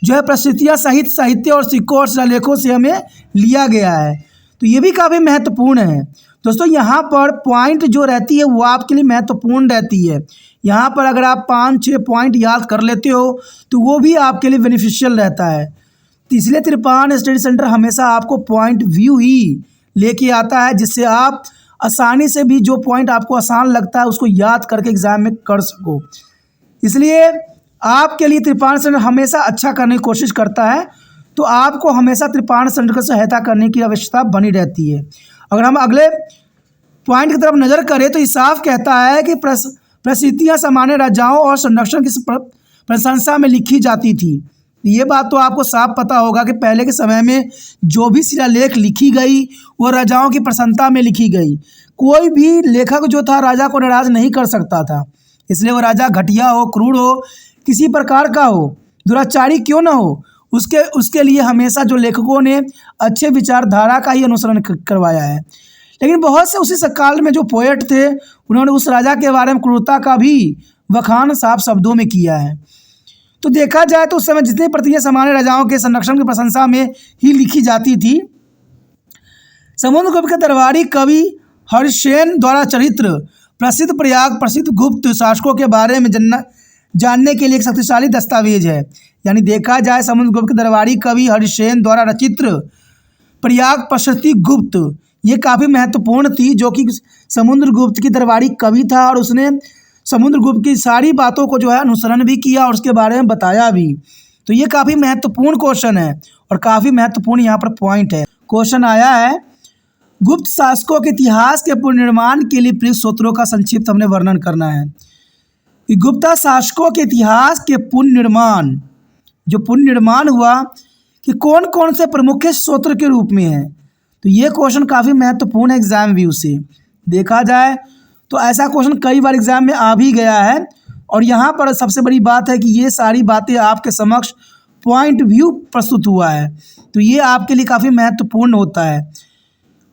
जो है प्रस्तुतियाँ सहित साहित्य और सिक्कों और शिलालेखों से हमें लिया गया है, तो ये भी काफ़ी महत्वपूर्ण है। दोस्तों यहाँ पर पॉइंट जो रहती है वो आपके लिए महत्वपूर्ण रहती है। यहाँ पर अगर आप 5-6 पॉइंट याद कर लेते हो तो वो भी आपके लिए बेनिफिशियल रहता है। तो इसलिए त्रिपाण स्टडी सेंटर हमेशा आपको पॉइंट व्यू ही लेके आता है, जिससे आप आसानी से भी जो पॉइंट आपको आसान लगता है उसको याद करके एग्ज़ाम में कर सको। इसलिए आपके लिए त्रिपाण सेंटर हमेशा अच्छा करने की कोशिश करता है, तो आपको हमेशा त्रिपाण सेंटर की सहायता करने की आवश्यकता बनी रहती है। अगर हम अगले पॉइंट की तरफ नज़र करें तो ये साफ कहता है कि प्रसिद्धियाँ सामान्य राजाओं और संरक्षण की प्रशंसा में लिखी जाती थी। ये बात तो आपको साफ पता होगा कि पहले के समय में जो भी शिलालेख लिखी गई वो राजाओं की प्रशंसा में लिखी गई। कोई भी लेखक जो था राजा को नाराज़ नहीं कर सकता था, इसलिए वो राजा घटिया हो, क्रूर हो, किसी प्रकार का हो, दुराचारी क्यों ना हो, उसके लिए हमेशा जो लेखकों ने अच्छे विचारधारा का ही अनुसरण करवाया है। लेकिन बहुत से उसी काल में जो पोएट थे उन्होंने उस राजा के बारे में क्रूरता का भी बखान साफ शब्दों में किया है। तो देखा जाए तो उस समय जितनी प्रतियां सामान्य राजाओं के संरक्षण की प्रशंसा में ही लिखी जाती थी। समुद्रगुप्त के दरबारी कवि हरिसेन द्वारा चरित्र प्रसिद्ध प्रसिद्ध गुप्त शासकों के बारे में जानने के लिए एक शक्तिशाली दस्तावेज है। यानी देखा जाए समुद्रगुप्त के दरबारी कवि हरिसेन द्वारा रचित प्रयाग प्रसिद्धि गुप्त, ये काफ़ी महत्वपूर्ण थी, जो कि समुद्रगुप्त की दरबारी कवि था और उसने समुद्रगुप्त की सारी बातों को जो है अनुसरण भी किया और उसके बारे में बताया भी। तो ये काफ़ी महत्वपूर्ण क्वेश्चन है और काफ़ी महत्वपूर्ण यहाँ पर पॉइंट है। क्वेश्चन आया है गुप्त शासकों के इतिहास के पुनर्निर्माण के लिए प्रयुक्त सूत्रों का संक्षिप्त हमने वर्णन करना है कि गुप्ता शासकों के इतिहास के पुनर्निर्माण, जो पुनर्निर्माण हुआ कि कौन कौन से प्रमुख सूत्र के रूप में है। तो ये क्वेश्चन काफ़ी महत्वपूर्ण है एग्जाम व्यू से। देखा जाए तो ऐसा क्वेश्चन कई बार एग्जाम में आ भी गया है, और यहाँ पर सबसे बड़ी बात है कि ये सारी बातें आपके समक्ष पॉइंट व्यू प्रस्तुत हुआ है, तो ये आपके लिए काफ़ी महत्वपूर्ण होता है।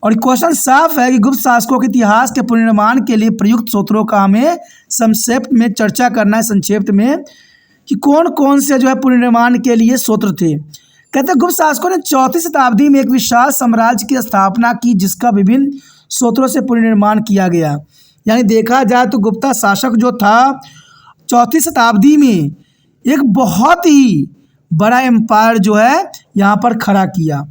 और क्वेश्चन साफ है कि गुप्त शासकों के इतिहास के पुनर्निर्माण के लिए प्रयुक्त सूत्रों का हमें संक्षेप में चर्चा करना है, संक्षेप में कि कौन कौन से जो है पुनर्निर्माण के लिए सूत्र थे। कहते हैं गुप्त शासकों ने 4वीं शताब्दी में एक विशाल साम्राज्य की स्थापना की जिसका विभिन्न सूत्रों से पुनर्निर्माण किया गया। यानी देखा जाए तो गुप्ता शासक जो था 4वीं शताब्दी में एक बहुत ही बड़ा एम्पायर जो है यहाँ पर खड़ा किया,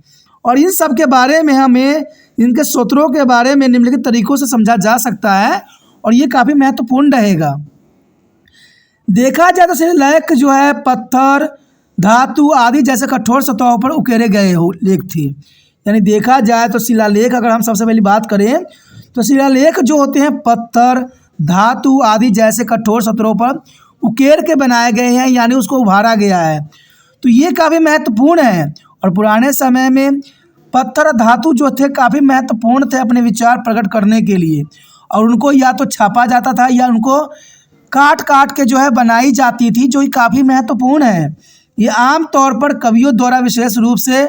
और इन सब के बारे में हमें इनके सूत्रों के बारे में निम्नलिखित तरीकों से समझा जा सकता है, और ये काफ़ी महत्वपूर्ण रहेगा। देखा जाए तो शिलालेख जो है पत्थर, धातु आदि जैसे कठोर सतहों पर उकेरे गए हो लेख थे। यानी देखा जाए तो शिलालेख, अगर हम सबसे पहली बात करें तो शिलालेख जो होते हैं पत्थर, धातु आदि जैसे कठोर सतहों पर उकेर के बनाए गए हैं, यानी उसको उभारा गया है। तो ये काफ़ी महत्वपूर्ण है, और पुराने समय में पत्थर और धातु जो थे काफ़ी महत्वपूर्ण थे अपने विचार प्रकट करने के लिए, और उनको या तो छापा जाता था या उनको काट काट के जो है बनाई जाती थी, जो काफ़ी महत्वपूर्ण है। ये आम तौर पर कवियों द्वारा विशेष रूप से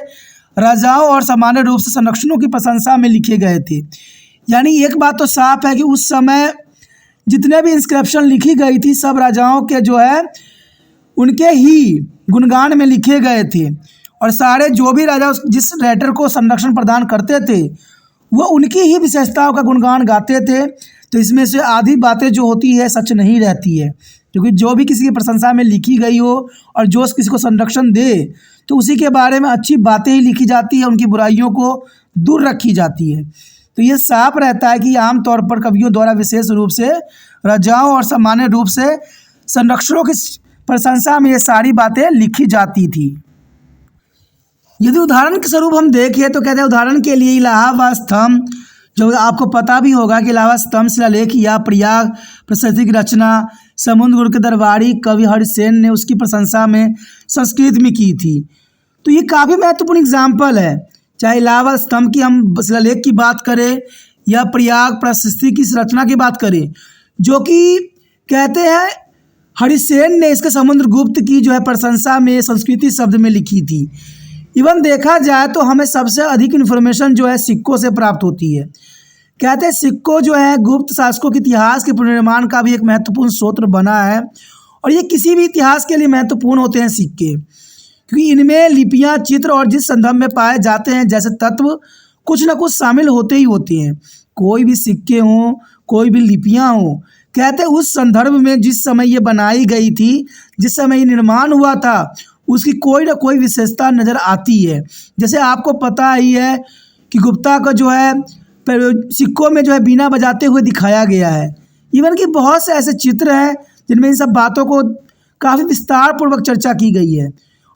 राजाओं और सामान्य रूप से संरक्षणों की प्रशंसा में लिखे गए थे। यानी एक बात तो साफ है कि उस समय जितने भी इंस्क्रिप्शन लिखी गई थी सब राजाओं के जो है उनके ही गुणगान में लिखे गए थे, और सारे जो भी राजा जिस राइटर को संरक्षण प्रदान करते थे वो उनकी ही विशेषताओं का गुणगान गाते थे। तो इसमें से आधी बातें जो होती है सच नहीं रहती है, क्योंकि जो भी किसी की प्रशंसा में लिखी गई हो और जो किसी को संरक्षण दे तो उसी के बारे में अच्छी बातें ही लिखी जाती है, उनकी बुराइयों को दूर रखी जाती है। तो ये साफ रहता है कि आमतौर पर कवियों द्वारा विशेष रूप से राजाओं और सामान्य रूप से संरक्षणों की प्रशंसा में ये सारी बातें लिखी जाती थी। यदि उदाहरण के स्वरूप हम देखें तो कहते हैं उदाहरण के लिए इलाहाबाद स्तंभ, जो आपको पता भी होगा कि इलाहाबाद स्तंभ शिलालेख या प्रयाग प्रशस्ति की रचना समुद्रगुप्त के दरबारी कवि हरिसेन ने उसकी प्रशंसा में संस्कृत में की थी। तो ये काफ़ी महत्वपूर्ण एग्जाम्पल है। चाहे इलाहाबाद स्तंभ की हम शिलालेख की बात करें या प्रयाग प्रशस्ति की रचना की बात करें, जो कि कहते हैं हरिसेन ने इसके समुद्रगुप्त की जो है प्रशंसा में संस्कृति शब्द में लिखी थी। इवन देखा जाए तो हमें सबसे अधिक इन्फॉर्मेशन जो है सिक्कों से प्राप्त होती है। कहते हैं सिक्कों जो है गुप्त शासकों के इतिहास के पुनर्निर्माण का भी एक महत्वपूर्ण स्रोत बना है, और ये किसी भी इतिहास के लिए महत्वपूर्ण होते हैं सिक्के, क्योंकि इनमें लिपियां, चित्र और जिस संदर्भ में पाए जाते हैं जैसे तत्व कुछ न कुछ शामिल होते ही होते हैं। कोई भी सिक्के हों, कोई भी लिपियां हों, कहते हैं उस संदर्भ में जिस समय ये बनाई गई थी, जिस समय ये निर्माण हुआ था, उसकी कोई ना कोई विशेषता नज़र आती है। जैसे आपको पता ही है कि गुप्ता का जो है सिक्कों में जो है बीना बजाते हुए दिखाया गया है। इवन कि बहुत से ऐसे चित्र हैं जिनमें इन सब बातों को काफ़ी विस्तार पूर्वक चर्चा की गई है,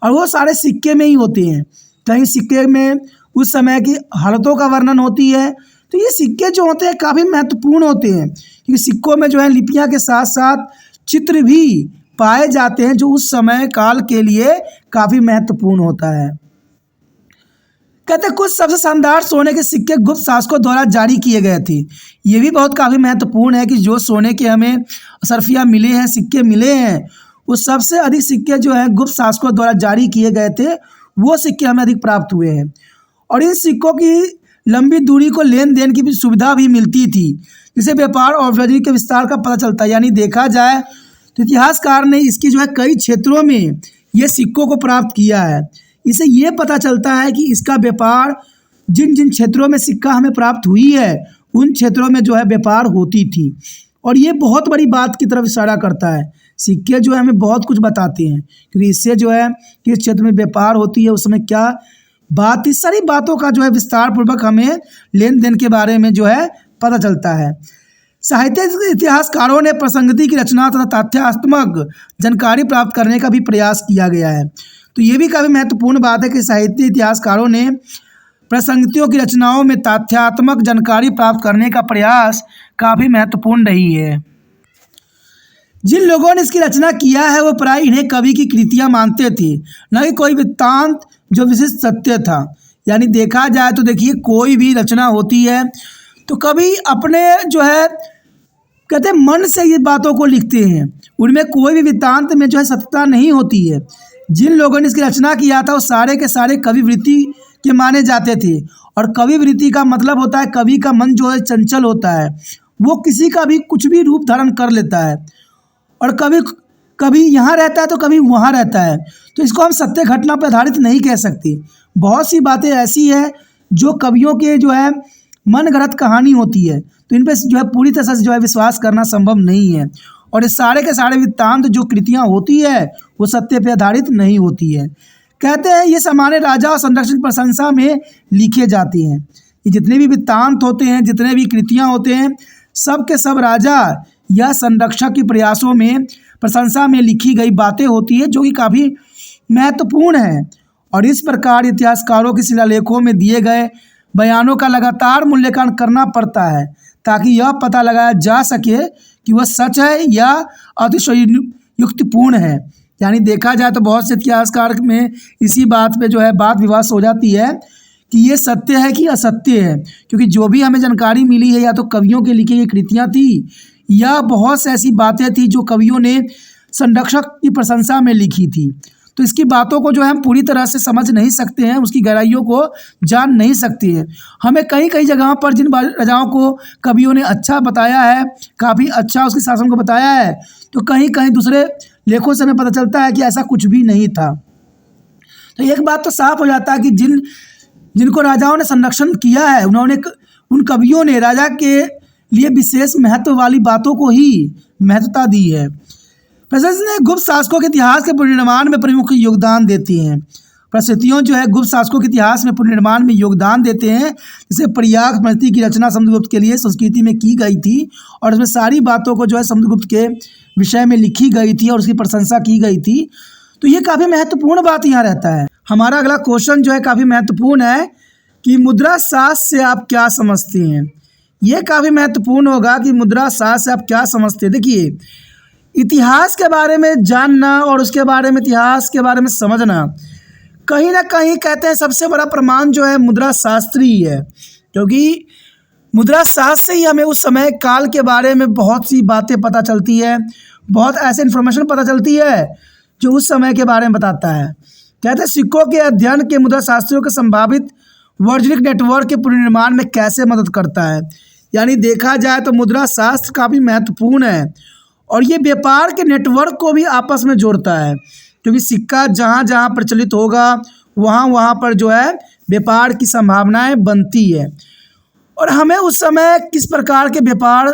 और वो सारे सिक्के में ही होते हैं। कहीं सिक्के में उस समय की हालतों का वर्णन होती है। तो ये सिक्के जो होते हैं काफ़ी महत्वपूर्ण होते हैं, क्योंकि सिक्कों में जो है लिपियां के साथ साथ चित्र भी पाए जाते हैं, जो उस समय काल के लिए काफ़ी महत्वपूर्ण होता है। कहते हैं कुछ सबसे शानदार सोने के सिक्के गुप्त शासकों द्वारा जारी किए गए थे। ये भी बहुत काफ़ी महत्वपूर्ण है कि जो सोने के हमें अशरफियाँ मिले हैं, सिक्के मिले हैं, वो सबसे अधिक सिक्के जो हैं गुप्त शासकों द्वारा जारी किए गए थे, वो सिक्के हमें अधिक प्राप्त हुए हैं। और इन सिक्कों की लंबी दूरी को लेन देन की भी सुविधा भी मिलती थी, जिससे व्यापार और औद्योगिक के विस्तार का पता चलता है। यानी देखा जाए तो इतिहासकार ने इसकी जो है कई क्षेत्रों में ये सिक्कों को प्राप्त किया है। इससे ये पता चलता है कि इसका व्यापार जिन जिन क्षेत्रों में सिक्का हमें प्राप्त हुई है, उन क्षेत्रों में जो है व्यापार होती थी। और ये बहुत बड़ी बात की तरफ इशारा करता है। सिक्के जो है हमें बहुत कुछ बताते हैं, क्योंकि इससे जो है किस क्षेत्र में व्यापार होती है, उस समय क्या बात, इस सारी बातों का जो है विस्तार पूर्वक हमें लेन देन के बारे में जो है पता चलता है। साहित्य इतिहासकारों ने प्रसंगति की रचना तथा तथ्यात्मक जानकारी प्राप्त करने का भी प्रयास किया गया है। तो ये भी काफ़ी महत्वपूर्ण बात है कि साहित्य इतिहासकारों ने प्रसंगतियों की रचनाओं में तथ्यात्मक जानकारी प्राप्त करने का प्रयास काफ़ी महत्वपूर्ण रही है। जिन लोगों ने इसकी रचना किया है वो प्राय इन्हें कवि की कृतियाँ मानते थे, न कि कोई वृत्तांत जो विशिष्ट सत्य था। यानी देखा जाए तो देखिए कोई भी रचना होती है तो कवि अपने जो है कहते हैं मन से ये बातों को लिखते हैं, उनमें कोई भी वृत्तांत में जो है सत्यता नहीं होती है। जिन लोगों ने इसकी रचना किया था वो सारे के सारे कवि वृत्ति के माने जाते थे, और कवि वृत्ति का मतलब होता है कवि का मन जो है चंचल होता है, वो किसी का भी कुछ भी रूप धारण कर लेता है, और कभी यहाँ रहता है तो कभी वहाँ रहता है। तो इसको हम सत्य घटना पर आधारित नहीं कह सकते। बहुत सी बातें ऐसी है जो कवियों के जो है मनगढ़ंत कहानी होती है, तो इन पर जो है पूरी तरह से जो है विश्वास करना संभव नहीं है। और ये सारे के सारे वृत्तांत जो कृतियाँ होती है वो सत्य पर आधारित नहीं होती है। कहते हैं ये सामान्य राजा और संरक्षक की प्रशंसा में लिखे जाते हैं। ये जितने भी वृत्तांत होते हैं, जितने भी कृतियाँ होते हैं, सब के सब राजा या संरक्षक के प्रयासों में प्रशंसा में लिखी गई बातें होती है, जो कि काफ़ी महत्वपूर्ण है। और इस प्रकार इतिहासकारों के शिलालेखों में दिए गए बयानों का लगातार मूल्यांकन करना पड़ता है, ताकि यह पता लगाया जा सके कि वह सच है या अतिशयोक्तिपूर्ण है। यानी देखा जाए तो बहुत से इतिहासकार में इसी बात पे जो है बात विवाद हो जाती है कि ये सत्य है कि असत्य है, क्योंकि जो भी हमें जानकारी मिली है या तो कवियों के लिखी गई कृतियाँ थी या बहुत सी ऐसी बातें थी जो कवियों ने संरक्षक की प्रशंसा में लिखी थी। तो इसकी बातों को जो है हम पूरी तरह से समझ नहीं सकते हैं, उसकी गहराइयों को जान नहीं सकते हैं। हमें कई कई जगहों पर जिन राजाओं को कवियों ने अच्छा बताया है, काफ़ी अच्छा उसके शासन को बताया है, तो कहीं कहीं दूसरे लेखों से हमें पता चलता है कि ऐसा कुछ भी नहीं था। तो एक बात तो साफ हो जाता है कि जिनको राजाओं ने संरक्षण किया है, उन कवियों ने राजा के लिए विशेष महत्व वाली बातों को ही महत्वता दी है। प्रशस्ति ने गुप्त शासकों के इतिहास के पुनर्निर्माण में प्रमुख योगदान देती हैं। प्रशस्तियों जो है गुप्त शासकों के इतिहास में पुनर्निर्माण में योगदान देते हैं। जैसे प्रयाग प्रशस्ति की रचना समुद्रगुप्त के लिए संस्कृति में की गई थी, और उसमें सारी बातों को जो है समुद्रगुप्त के विषय में लिखी गई थी और उसकी प्रशंसा की गई थी। तो ये काफ़ी महत्वपूर्ण बात यहाँ रहता है। हमारा अगला क्वेश्चन जो है काफ़ी महत्वपूर्ण है कि मुद्रा शास्त्र से आप क्या समझते हैं। ये काफ़ी महत्वपूर्ण होगा कि मुद्रा शास्त्र से आप क्या समझते हैं। देखिए, इतिहास के बारे में जानना और उसके बारे में इतिहास के बारे में समझना कहीं ना कहीं कहते हैं सबसे बड़ा प्रमाण जो है मुद्रा शास्त्र ही है, क्योंकि मुद्रा शास्त्र से ही हमें उस समय काल के बारे में बहुत सी बातें पता चलती है, बहुत ऐसे इन्फॉर्मेशन पता चलती है जो उस समय के बारे में बताता है। कहते हैं सिक्कों के अध्ययन के मुद्रा शास्त्रियों के संभावित वाणिज्यिक नेटवर्क के पुनर्निर्माण में कैसे मदद करता है। यानी देखा जाए तो मुद्रा शास्त्र काफ़ी महत्वपूर्ण है और ये व्यापार के नेटवर्क को भी आपस में जोड़ता है, क्योंकि सिक्का जहाँ जहाँ प्रचलित होगा वहाँ वहाँ पर जो है व्यापार की संभावनाएं बनती है। और हमें उस समय किस प्रकार के व्यापार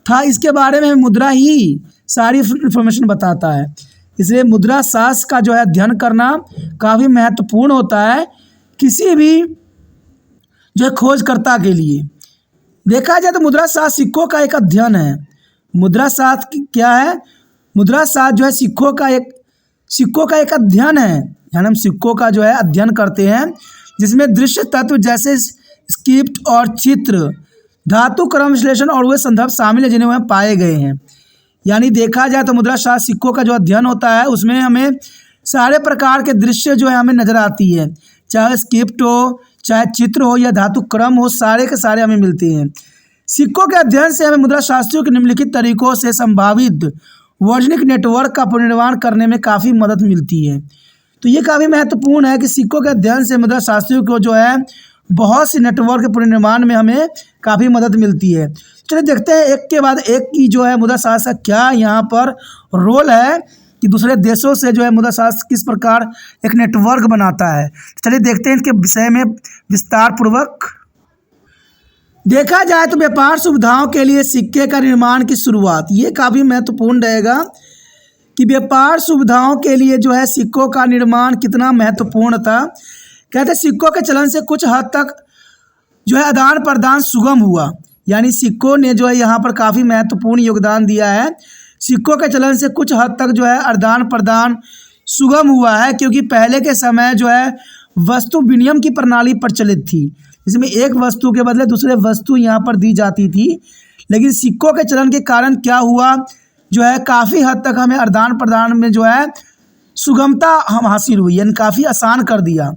था इसके बारे में मुद्रा ही सारी इन्फॉर्मेशन बताता है। इसलिए मुद्रा शास्त्र का जो है अध्ययन करना काफ़ी महत्वपूर्ण होता है किसी भी जो है खोजकर्ता के लिए। देखा जाए तो मुद्रा शास्त्र सिक्कों का एक अध्ययन है। मुद्रा शास्त्र क्या है? मुद्रा शास्त्र जो है सिक्कों का एक अध्ययन है। यानी हम सिक्कों का जो है अध्ययन करते हैं जिसमें दृश्य तत्व जैसे स्क्रिप्ट और चित्र, धातु क्रम विश्लेषण और वे संदर्भ शामिल है जिन्हें वह पाए गए हैं। यानी देखा जाए तो मुद्रा शास्त्र सिक्कों का जो अध्ययन होता है उसमें हमें सारे प्रकार के दृश्य जो है हमें नज़र आती है, चाहे स्क्रिप्ट हो, चाहे चित्र हो या धातु क्रम हो, सारे के सारे हमें मिलते हैं। सिक्कों के अध्ययन से हमें मुद्रा शास्त्रियों के निम्नलिखित तरीकों से संभावित वाणिज्यिक नेटवर्क का पुनर्निर्माण करने में काफ़ी मदद मिलती है। तो ये काफ़ी महत्वपूर्ण है कि सिक्कों के अध्ययन से मुद्रा शास्त्रियों को जो है बहुत सी नेटवर्क के पुनर्निर्माण में हमें काफ़ी मदद मिलती है। चलिए देखते हैं एक के बाद एक की जो है मुद्रा शास्त्र का क्या यहाँ पर रोल है कि दूसरे देशों से जो है मुद्रा शास्त्र किस प्रकार एक नेटवर्क बनाता है। चलिए देखते हैं इसके विषय में विस्तार पूर्वक। देखा जाए तो व्यापार सुविधाओं के लिए सिक्के का निर्माण की शुरुआत, ये काफ़ी महत्वपूर्ण रहेगा कि व्यापार सुविधाओं के लिए जो है सिक्कों का निर्माण कितना महत्वपूर्ण था। कहते हैं सिक्कों के चलन से कुछ हद तक जो है आदान प्रदान सुगम हुआ। यानी सिक्कों ने जो है यहाँ पर काफ़ी महत्वपूर्ण योगदान दिया है। सिक्कों के चलन से कुछ हद तक जो है आदान प्रदान सुगम हुआ है, क्योंकि पहले के समय जो है वस्तु विनिमय की प्रणाली प्रचलित थी, जिसमें एक वस्तु के बदले दूसरे वस्तु यहाँ पर दी जाती थी। लेकिन सिक्कों के चलन के कारण क्या हुआ, जो है काफ़ी हद तक हमें आदान प्रदान में जो है सुगमता हम हासिल हुई, यानी काफ़ी आसान कर दिया।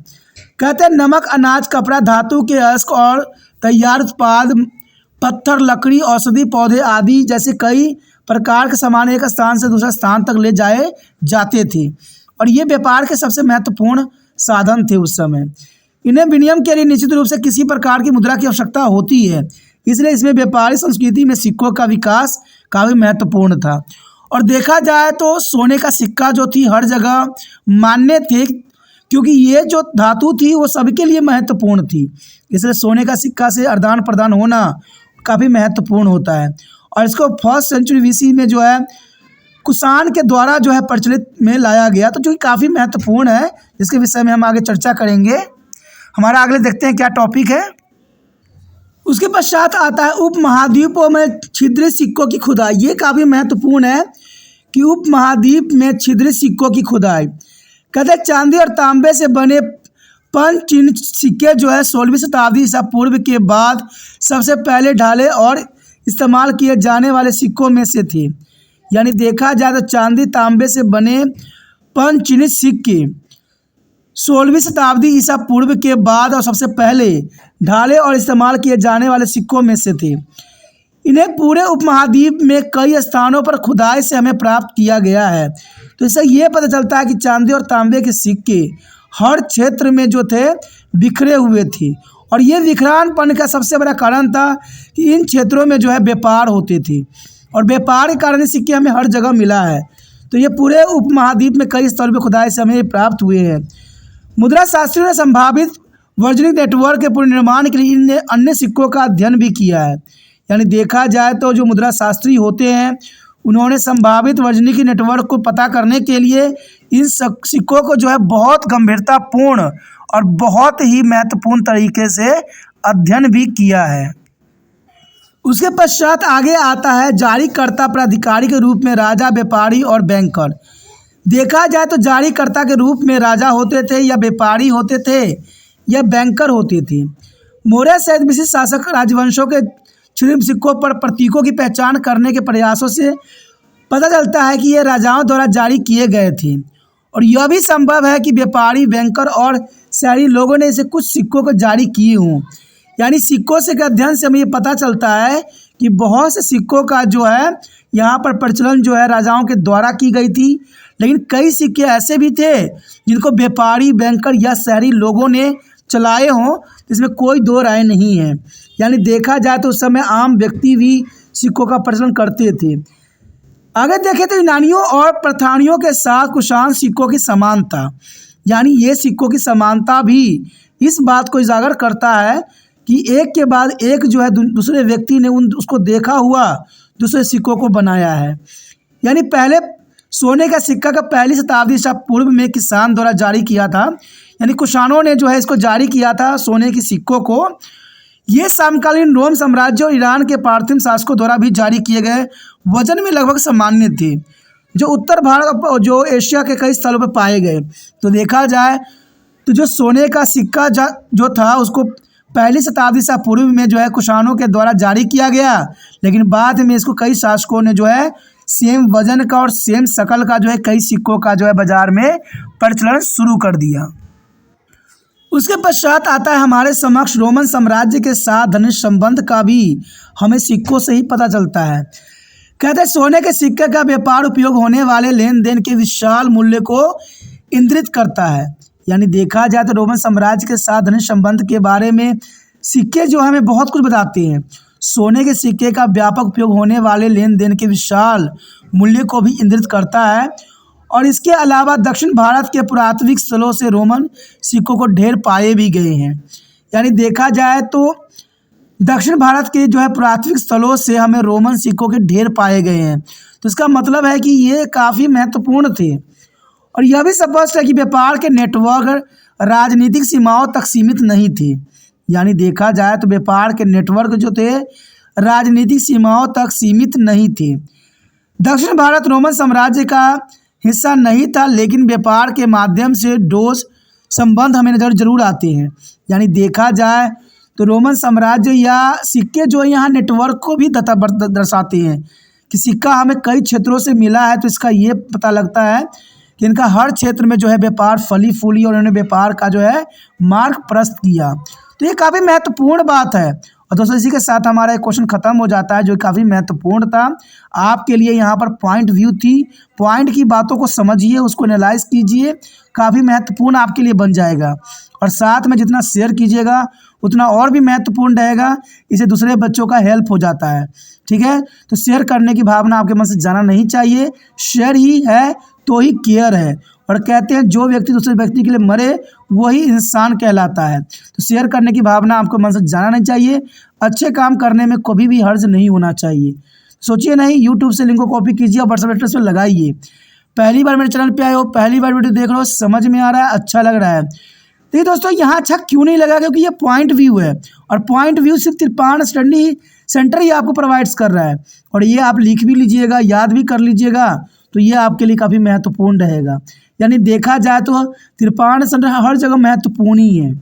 कहते हैं नमक, अनाज, कपड़ा, धातु के अयस्क और तैयार उत्पाद, पत्थर, लकड़ी, औषधि पौधे आदि जैसे कई प्रकार के सामान एक स्थान से दूसरे स्थान तक ले जाए जाते थे और ये व्यापार के सबसे महत्वपूर्ण साधन थे उस समय। इन्हें विनिमय के लिए निश्चित रूप से किसी प्रकार की मुद्रा की आवश्यकता होती है, इसलिए इसमें व्यापारी संस्कृति में सिक्कों का विकास काफ़ी महत्वपूर्ण था। और देखा जाए तो सोने का सिक्का जो थी हर जगह मान्य थे, क्योंकि ये जो धातु थी वो सबके लिए महत्वपूर्ण थी, इसलिए सोने का सिक्का से आदान प्रदान होना काफ़ी महत्वपूर्ण होता है। और इसको फर्स्ट सेंचुरी BC में जो है कुषाण के द्वारा जो है प्रचलित में लाया गया, तो जो कि काफ़ी महत्वपूर्ण है, जिसके विषय में हम आगे चर्चा करेंगे। हमारा अगले देखते हैं क्या टॉपिक है। उसके पश्चात आता है उपमहाद्वीपों में छिद्रित सिक्कों की खुदाई। ये काफ़ी महत्वपूर्ण है कि उपमहाद्वीप में छिद्रित सिक्कों की खुदाई। कहते हैं चांदी और तांबे से बने पंचचिन्ह सिक्के जो है 16वीं शताब्दी ईसा पूर्व के बाद सबसे पहले ढाले और इस्तेमाल किए जाने वाले सिक्कों में से थे। यानी देखा जाए तो चांदी तांबे से बने पंचचिन्ह सिक्के 16वीं शताब्दी ईसा पूर्व के बाद और सबसे पहले ढाले और इस्तेमाल किए जाने वाले सिक्कों में से थे। इन्हें पूरे उपमहाद्वीप में कई स्थानों पर खुदाई से हमें प्राप्त किया गया है। तो इससे ये पता चलता है कि चांदी और तांबे के सिक्के हर क्षेत्र में जो थे बिखरे हुए थे, और ये विखरानपन का सबसे बड़ा कारण था कि इन क्षेत्रों में जो है व्यापार होते थे और व्यापार के कारण सिक्के हमें हर जगह मिला है। तो ये पूरे उपमहाद्वीप में कई स्थलों पर खुदाई से हमें प्राप्त हुए हैं। मुद्रा शास्त्रियों ने संभावित वाणिज्यिक नेटवर्क के पुनर्निर्माण के लिए इन अन्य सिक्कों का अध्ययन भी किया है। यानी देखा जाए तो जो मुद्रा शास्त्री होते हैं उन्होंने संभावित वाणिज्यिक नेटवर्क को पता करने के लिए इन सिक्कों को जो है बहुत गंभीरतापूर्ण और बहुत ही महत्वपूर्ण तरीके से अध्ययन भी किया है। उसके पश्चात आगे आता है जारीकर्ता प्राधिकारी के रूप में राजा, व्यापारी और बैंकर। देखा जाए तो जारीकर्ता के रूप में राजा होते थे या व्यापारी होते थे या बैंकर होते थे। मौर्य सहित विशिष्ट शासक राजवंशों के छिद्र सिक्कों पर प्रतीकों की पहचान करने के प्रयासों से पता चलता है कि ये राजाओं द्वारा जारी किए गए थे, और यह भी संभव है कि व्यापारी, बैंकर और शहरी लोगों ने इसे कुछ सिक्कों को जारी किए हों। यानी सिक्कों से के अध्ययन से हमें ये पता चलता है कि बहुत से सिक्कों का जो है यहाँ पर प्रचलन जो है राजाओं के द्वारा की गई थी, लेकिन कई सिक्के ऐसे भी थे जिनको व्यापारी, बैंकर या शहरी लोगों ने चलाए हों, इसमें कोई दो राय नहीं है। यानी देखा जाए तो उस समय आम व्यक्ति भी सिक्कों का प्रचलन करते थे। अगर देखें तो यूनानियों और प्रथानियों के साथ कुषाण सिक्कों की समानता, यानी ये सिक्कों की समानता भी इस बात को उजागर करता है कि एक के बाद एक जो है दूसरे व्यक्ति ने उसको देखा हुआ दूसरे सिक्कों को बनाया है। यानी पहले सोने का सिक्का का पहली शताब्दी ईसा पूर्व में किसान द्वारा जारी किया था, यानी कुषाणों ने जो है इसको जारी किया था सोने के सिक्कों को। ये समकालीन रोम साम्राज्य और ईरान के पार्थिव शासकों द्वारा भी जारी किए गए वजन में लगभग सामान्य थे, जो उत्तर भारत और जो एशिया के कई स्थलों पर पाए गए। तो देखा जाए तो जो सोने का सिक्का जो था उसको पहली शताब्दी ईसा पूर्व में जो है कुषाणों के द्वारा जारी किया गया, लेकिन बाद में इसको कई शासकों ने जो है सेम वजन का और सेम शक्ल का जो है कई सिक्कों का जो है बाजार में प्रचलन शुरू कर दिया। उसके पश्चात आता है हमारे समक्ष रोमन साम्राज्य के साथ घनिष्ठ संबंध का भी हमें सिक्कों से ही पता चलता है। कहते हैं सोने के सिक्के का व्यापार उपयोग होने वाले लेन देन के विशाल मूल्य को इंगित करता है। यानी देखा जाए तो रोमन साम्राज्य के साथ घनिष्ठ संबंध के बारे में सिक्के जो हमें बहुत कुछ बताते हैं। सोने के सिक्के का व्यापक उपयोग होने वाले लेन देन के विशाल मूल्य को भी इंगित करता है, और इसके अलावा दक्षिण भारत के पुरातात्विक स्थलों से रोमन सिक्कों को ढेर पाए भी गए हैं। यानी देखा जाए तो दक्षिण भारत के जो है पुरातात्विक स्थलों से हमें रोमन सिक्कों के ढेर पाए गए हैं। तो इसका मतलब है कि ये काफ़ी महत्वपूर्ण थे, और यह भी स्पष्ट है कि व्यापार के नेटवर्क राजनीतिक सीमाओं तक सीमित नहीं थे। यानी देखा जाए तो व्यापार के नेटवर्क जो थे राजनीतिक सीमाओं तक सीमित नहीं थे। दक्षिण भारत रोमन साम्राज्य का हिस्सा नहीं था, लेकिन व्यापार के माध्यम से डोज संबंध हमें नज़र जरूर आते हैं। यानी देखा जाए तो रोमन साम्राज्य या सिक्के जो यहाँ नेटवर्क को भी दर्शाते हैं कि सिक्का हमें कई क्षेत्रों से मिला है, तो इसका ये पता लगता है कि इनका हर क्षेत्र में जो है व्यापार फली फूली और उन्होंने व्यापार का जो है मार्ग प्रशस्त किया। तो ये काफ़ी महत्वपूर्ण बात है। और दोस्तों इसी के साथ हमारा एक क्वेश्चन खत्म हो जाता है जो काफ़ी महत्वपूर्ण था आपके लिए। यहाँ पर पॉइंट व्यू थी, पॉइंट की बातों को समझिए, उसको एनालाइज कीजिए, काफ़ी महत्वपूर्ण आपके लिए बन जाएगा। और साथ में जितना शेयर कीजिएगा उतना और भी महत्वपूर्ण रहेगा, इससे दूसरे बच्चों का हेल्प हो जाता है। ठीक है, तो शेयर करने की भावना आपके मन से जाना नहीं चाहिए। शेयर ही है तो ही केयर है, और कहते हैं जो व्यक्ति दूसरे व्यक्ति के लिए मरे वही इंसान कहलाता है। तो शेयर करने की भावना आपको मन से जाना नहीं चाहिए। अच्छे काम करने में कभी भी हर्ज नहीं होना चाहिए। सोचिए नहीं, यूट्यूब से लिंक को कॉपी कीजिए और व्हाट्सएप एड्रेस पर लगाइए। पहली बार मेरे चैनल पे आए हो, पहली बार वीडियो देख रहे हो, समझ में आ रहा है, अच्छा लग रहा है। देखिए दोस्तों यहाँ अच्छा क्यों नहीं लगा, क्योंकि ये पॉइंट व्यू है, और पॉइंट व्यू सिर्फ तिरपान स्टडी सेंटर ही आपको प्रोवाइड्स कर रहा है। और ये आप लिख भी लीजिएगा, याद भी कर लीजिएगा, तो ये आपके लिए काफ़ी महत्वपूर्ण रहेगा। यानी देखा जाए तो तिरपान सेंटर हर जगह महत्वपूर्ण ही है।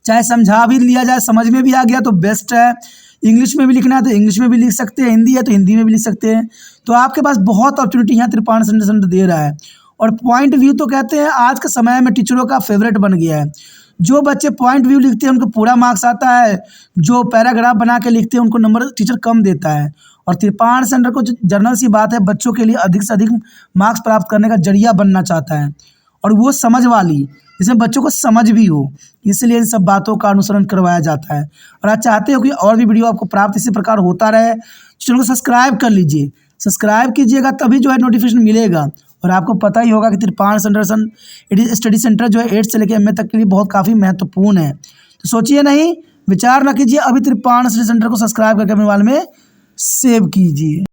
चाहे समझा भी लिया जाए, समझ में भी आ गया तो बेस्ट है। इंग्लिश में भी लिखना है तो इंग्लिश में भी लिख सकते हैं, हिंदी है तो हिंदी में भी लिख सकते हैं। तो आपके पास बहुत अपॉर्चुनिटी यहाँ तिरपान सेंटर दे रहा है। और पॉइंट व्यू तो कहते हैं आज के समय में टीचरों का फेवरेट बन गया है। जो बच्चे पॉइंट व्यू लिखते हैं उनको पूरा मार्क्स आता है, जो पैराग्राफ बना के लिखते हैं उनको नंबर टीचर कम देता है। और तिरपान सेंटर को जनरल सी बात है, बच्चों के लिए अधिक से अधिक मार्क्स प्राप्त करने का जरिया बनना चाहता है, और वो समझ वाली, जिसमें बच्चों को समझ भी हो, इसलिए इन सब बातों का अनुसरण करवाया जाता है। और आप चाहते हो कि और भी वीडियो आपको प्राप्त इसी प्रकार होता रहे, चैनल को सब्सक्राइब कर लीजिए। सब्सक्राइब कीजिएगा तभी जो है नोटिफिकेशन मिलेगा। और आपको पता ही होगा कि तिरपान स्टडी सेंटर जो है 8 से लेकर MA तक के लिए बहुत काफ़ी महत्वपूर्ण है। तो सोचिए नहीं, विचार न कीजिए, अभी तिरपान स्टडी सेंटर को सब्सक्राइब करके अपने मोबाइल में सेव कीजिए।